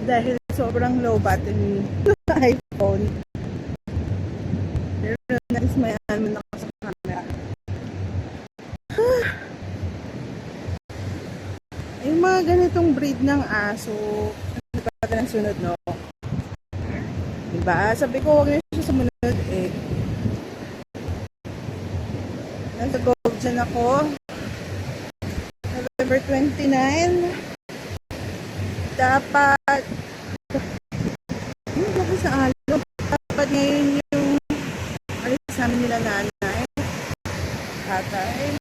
dahil sobrang low battery ng iPhone. Pero nais mayan mo na ako sa camera. Yung mga ganitong breed ng aso, ano pa ng sunod, no? Diba? Sabi ko, huwag na siya sumunod eh. Nasa gold dyan ako. November 29. Dapat laki sa alog. Dapat ngayon yung alis namin nila nanay. Tatay.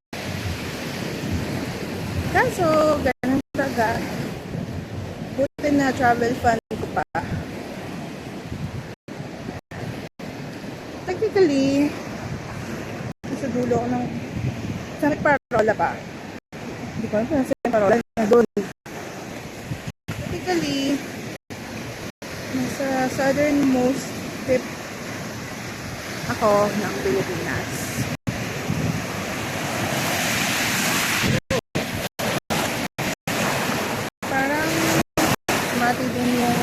Kaso, ganun talaga. Buti na travel fund ko pa. Technically, sa dulo ko ng sa may parola pa. Hindi ko alam kung nasa yung parola na doon. Technically, nasa southernmost tip ako ng Pilipinas. Parang mati din yung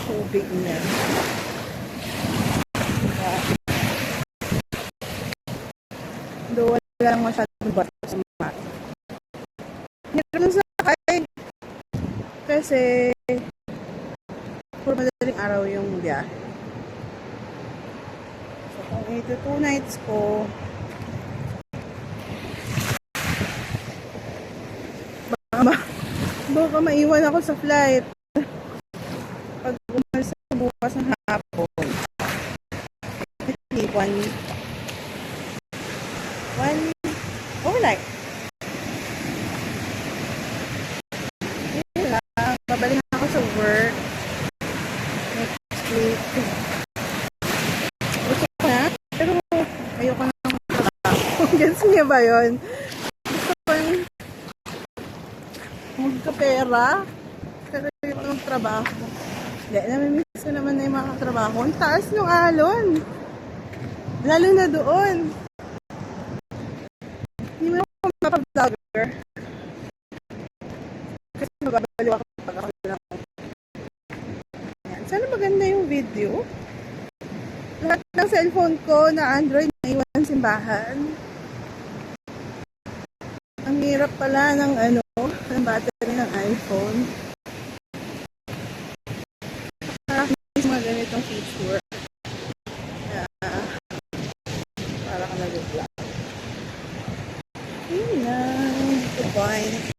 tubig niya. Doon wala lang masyadong bato sa mat. Hirap sa sakay kasi puro madaling araw yung biyahe. So kung 8 to 2 nights ko, baka maiwan ako sa flight pag umalis sa bukas ng hapon. One overnight. Yun lang. Babalik ako sa work next week. Gusto ko na, pero ayoko na ng trabaho. Gets niya ba yun? Gusto ko yung magkapera, pero ayoko ng trabaho. Hindi, namimiss ko naman na yung mga trabaho. Ang taas ng alon. Lalo na doon. Hindi mo ako mapag-vlogger. Kasi mababaliw ako pag ako lang. Ayan. Sana maganda yung video. Lahat ng cellphone ko na Android na iwan simbahan. Ang hirap pala ng ng battery ng iPhone. Nakakamiss mga ganitong feature. Para ka nag-vlog. Yun lang. Goodbye.